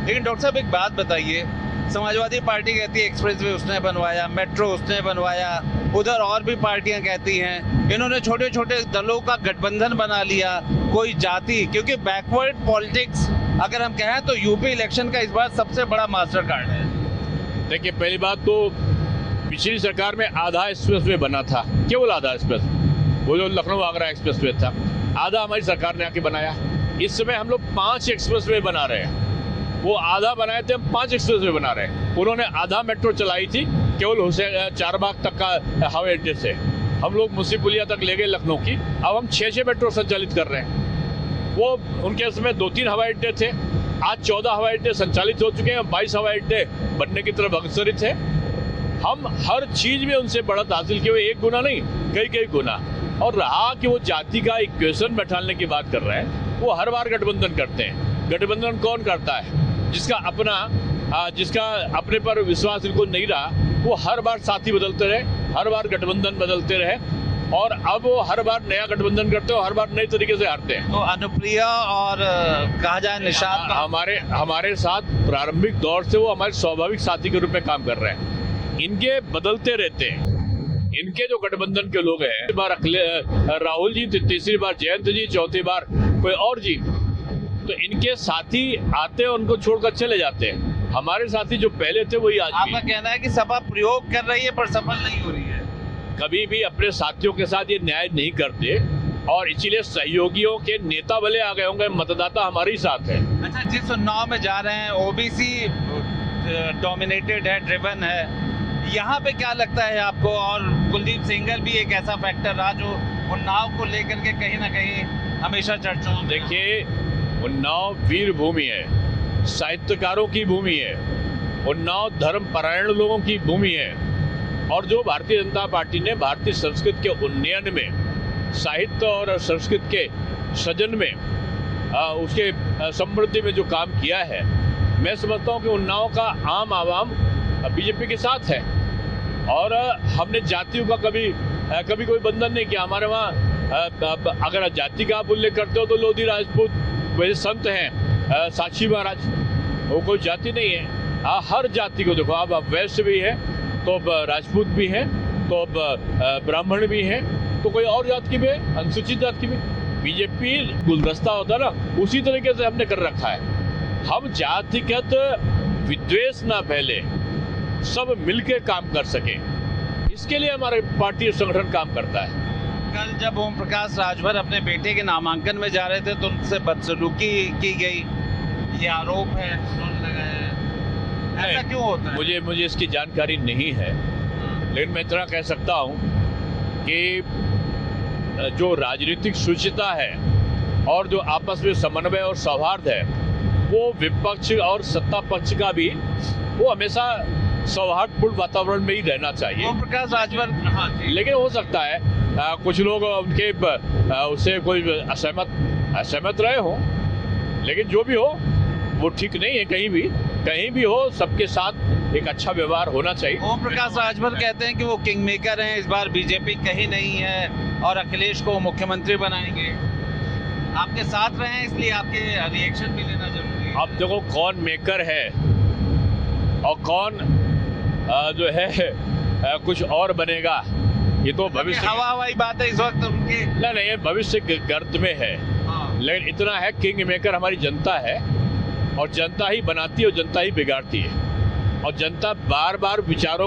लेकिन डॉक्टर साहब एक बात बताइए, समाजवादी पार्टी कहती है एक्सप्रेसवे उसने बनवाया, मेट्रो उसने बनवाया, उधर और भी पार्टियां कहती हैं इन्होंने छोटे छोटे दलों का गठबंधन बना लिया, कोई जाति, क्योंकि बैकवर्ड पॉलिटिक्स अगर हम कहें तो यूपी इलेक्शन का इस बार सबसे बड़ा मास्टर कार्ड है। देखिए, पहली बात तो पिछली सरकार में आधा एक्सप्रेसवे बना था, केवल आधा एक्सप्रेस, वो जो लखनऊ आगरा एक्सप्रेसवे था, आधा हमारी सरकार ने आके बनाया। इस समय हम लोग 5 एक्सप्रेसवे बना रहे हैं। वो आधा बनाए थे, हम 5 एक्सप्रेसवे बना रहे हैं। उन्होंने आधा मेट्रो चलाई थी केवल हुसैन चारबाग तक का हवाई अड्डे से, हम लोग मुंशी पुलिया तक ले गए लखनऊ की। अब हम 6 मेट्रो संचालित कर रहे हैं। वो उनके समय 2-3 हवाई अड्डे थे, आज 14 हवाई अड्डे संचालित हो चुके हैं, 22 हवाई अड्डे बनने की तरफ अग्रसरित है। हम हर चीज में उनसे बढ़त हासिल किए हुए, एक गुना नहीं, कई गुना। और रहा कि वो जाति का इक्वेशन बैठाने की बात कर रहे हैं, वो हर बार गठबंधन करते हैं। गठबंधन कौन करता है? जिसका अपने पर विश्वास इनको नहीं रहा, वो हर बार साथी बदलते रहे, हर बार गठबंधन बदलते रहे, और अब वो हर बार नया गठबंधन करते हैं और हर बार नए तरीके से हारते हैं। तो अनुप्रिया और कहा जाए निशाद हमारे साथ प्रारंभिक दौर से वो हमारे स्वाभाविक साथी के रूप में काम कर रहे हैं। इनके बदलते रहते हैं। इनके जो गठबंधन के लोग हैं, बार राहुल जी, तीसरी बार जयंत जी, चौथी बार कोई और जी, तो इनके साथी आते हैं, उनको छोड़कर चले जाते हैं। हमारे साथी जो पहले थे वही आज भी। आपका कहना है कि सपा प्रयोग कर रही है पर सफल नहीं हो रही है। कभी भी अपने साथियों के साथ ये न्याय नहीं करते, और इसीलिए सहयोगियों के नेता भले आ गए होंगे, मतदाता हमारे ही साथ है। अच्छा, जिस उन्नाव में जा रहे हैं ओबीसी डोमिनेटेड है, ड्रिवन है, यहाँ पे क्या लगता है आपको? और कुलदीप सिंघल भी एक ऐसा फैक्टर रहा जो उन्नाव को लेकर के कहीं ना कहीं हमेशा चर्चाओं में। देखिए, उन्नाव वीर भूमि है, साहित्यकारों की भूमि है, उन्नाव धर्मपरायण लोगों की भूमि है, और जो भारतीय जनता पार्टी ने भारतीय संस्कृति के उन्नयन में, साहित्य और संस्कृति के सृजन में, उसके समृद्धि में जो काम किया है, मैं समझता हूँ कि उन्नाव का आम आवाम बीजेपी के साथ है। और हमने जातियों का कभी कोई बंधन नहीं किया। हमारे वहाँ अगर जाति का आप उल्लेख करते हो तो लोधी राजपूत वैसे संत हैं, साक्षी महाराज, वो कोई जाति नहीं है। हर जाति को देखो, अब वैश्य भी है तो अब राजपूत भी हैं, तो अब ब्राह्मण भी हैं, तो कोई और जात की भी है, अनुसूचित जात की भी। बीजेपी गुलदस्ता होता है ना, उसी तरीके से हमने कर रखा है। हम जातिगत विद्वेष ना फैले, सब मिलकर काम कर सके, इसके लिए हमारे पार्टी संगठन काम करता है। कल जब ओम प्रकाश राजभर अपने बेटे के नामांकन में जा रहे थे तो उनसे बदसलूकी की गई, ये आरोप है, उन्होंने लगाया है। ऐसा क्यों होता है? मुझे इसकी जानकारी नहीं है, लेकिन मैं इतना कह सकता हूँ कि जो राजनीतिक शुचिता है और जो आपस में समन्वय और सौहार्द है, वो विपक्ष और सत्ता पक्ष का भी वो हमेशा सौहार्दपूर्ण वातावरण में ही रहना चाहिए। ओम प्रकाश राजभर, हाँ जी। लेकिन हो सकता है कुछ लोग उनके उससे कोई असहमत रहे हो, लेकिन जो भी हो वो ठीक नहीं है। कहीं भी हो, सबके साथ एक अच्छा व्यवहार होना चाहिए। ओम प्रकाश राजभर कहते हैं कि वो किंग मेकर हैं, इस बार बीजेपी कहीं नहीं है और अखिलेश को मुख्यमंत्री बनाएंगे। आपके साथ रहे हैं, इसलिए आपके रिएक्शन भी लेना जरूरी है। अब देखो, कौन मेकर है और कौन जो है कुछ और बनेगा, ये तो भविष्य हवाई बात है इस वक्त उनके। नहीं, ये भविष्य गर्द में है। लेकिन इतना है, किंग मेकर हमारी जनता है, और जनता ही बनाती है और जनता ही बिगाड़ती है, और जनता बार बार विचारों